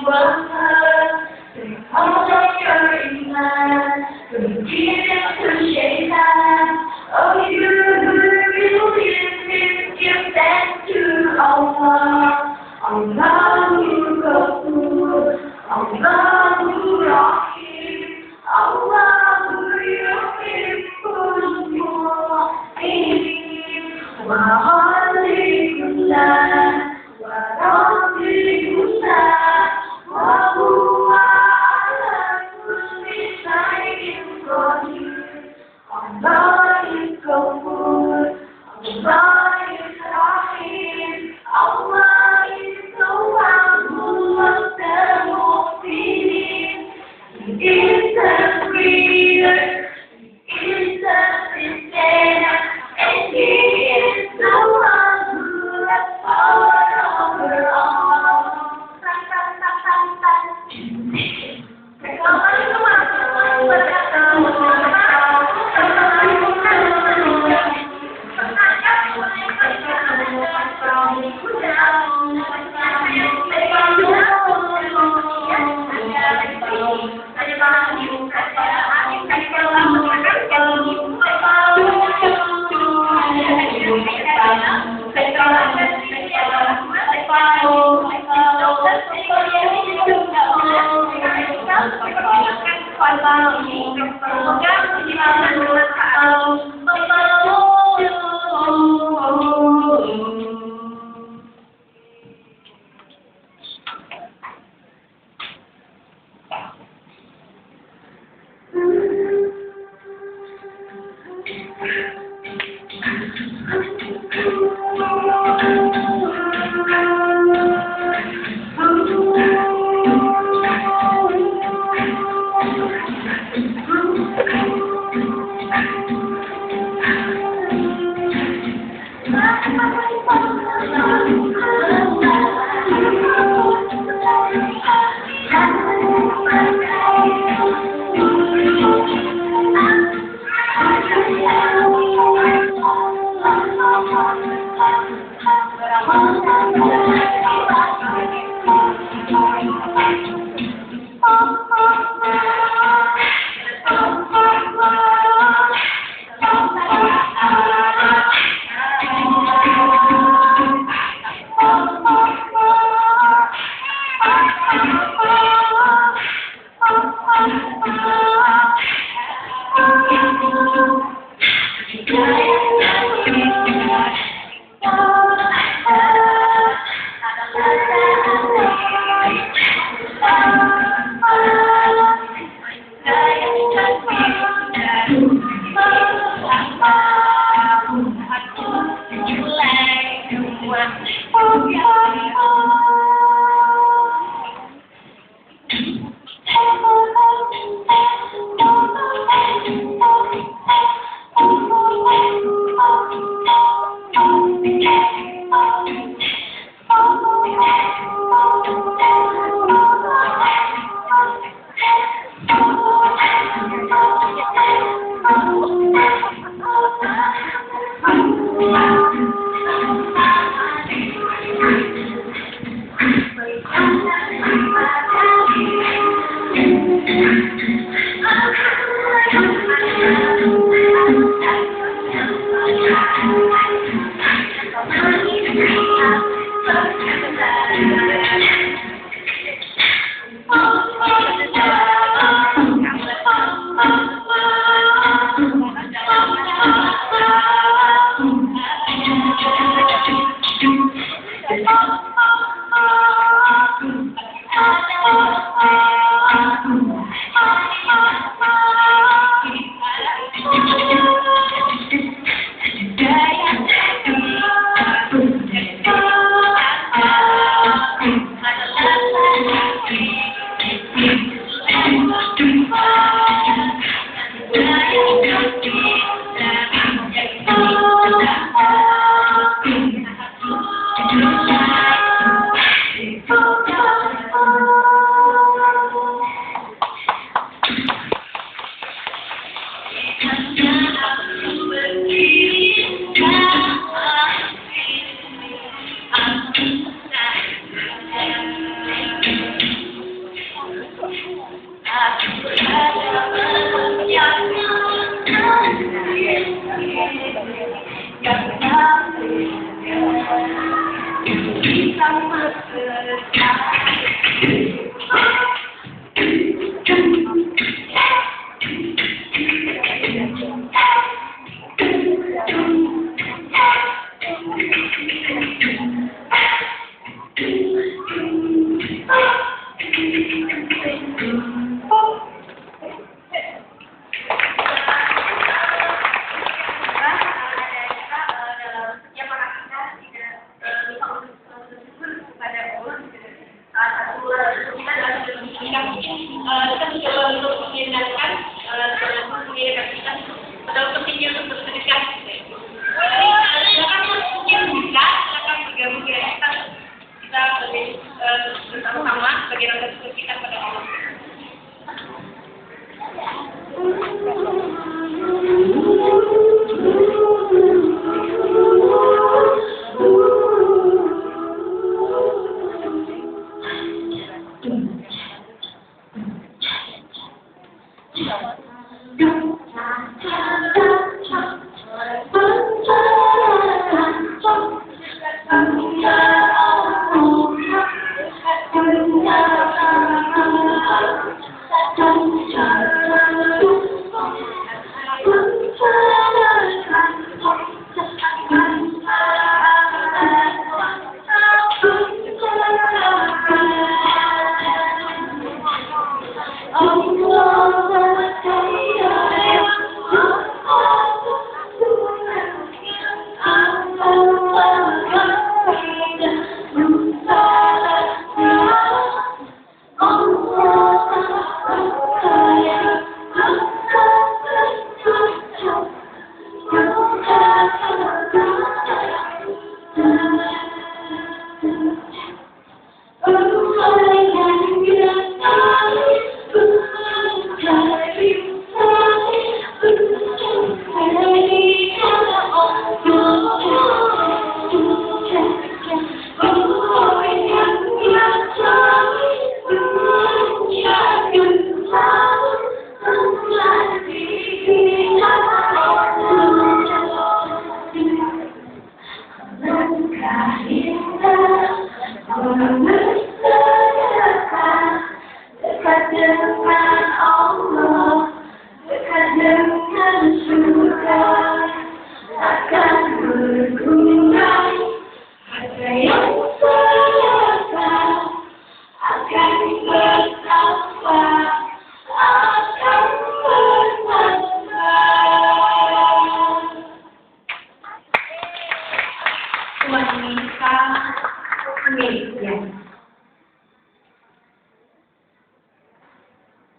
love her. Take all of your iman, from Jesus to Shaitan. Oh, you give thanks to Allah. Allahu Ghafur, Allahu Rahim, Allahu Yuhibbul Mu'minin. Wa khaliqullah, wa rabbullah, wa huwa ala kulli shay'in qadir. Allah is Ghafur, Allah is Rahim, Allah is the one who loves the mu'minin. He is the creator, He is the sustainer, and He is the one who has power over all. kita adalah kita mungkin kita mencoba untuk menghindarkan kita atau pentingnya untuk bersedekah. Silakan mungkin bisa silakan bergabung ya kita bersama-sama sebagai rasa kita pada Allah.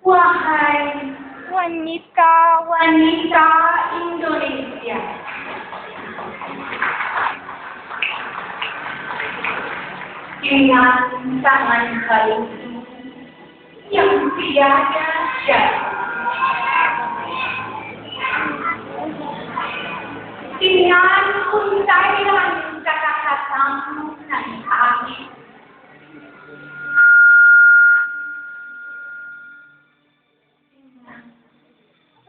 Wahai wanita Indonesia, dengan tangan kalian yang tiada jari, dengan untaian kata-katamu nan halus,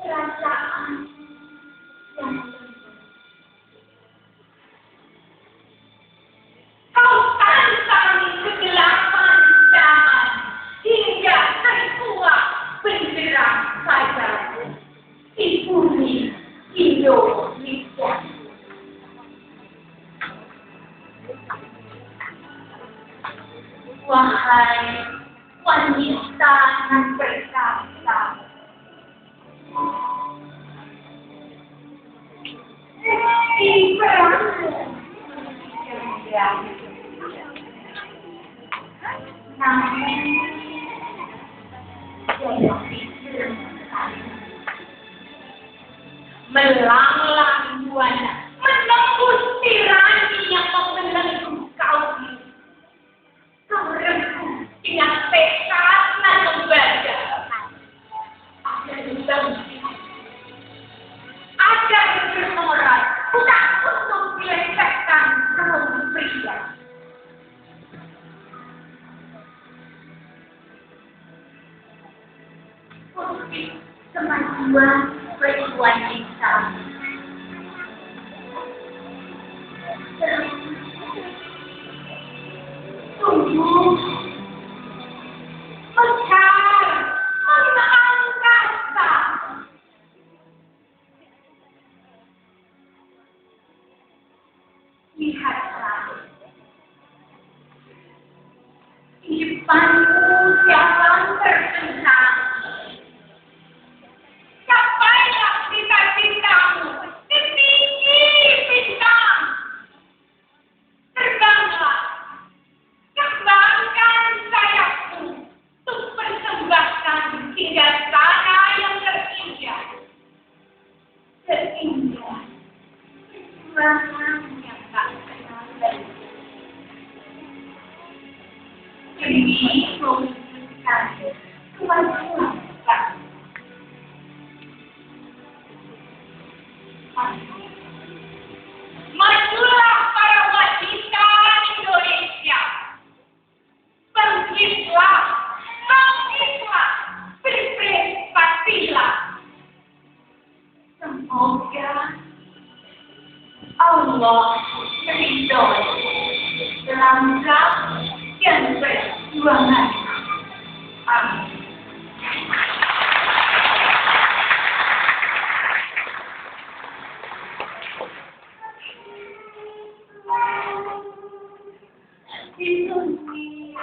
perasaan yang kau tantang kegelapan zaman hingga tertua benderang saja di bumi Indonesia. Wahai wanita yang perkasa, di perangmu namun melanglang buana menembus tirani yang membelenggu kau regu dengan tekad dan lembaga ada bermoral bukan untuk dilecehkan kaum pria. Untuk kemajuan berwanita. Tumbuh, mekar, mengangkasa. Lihatlah, kehidupanmu jangan tersenang. Capailah cita-citamu setinggi bintang. Terbanglah, kembangkan 我宇宙让它变对乱爱啊。Itu dia.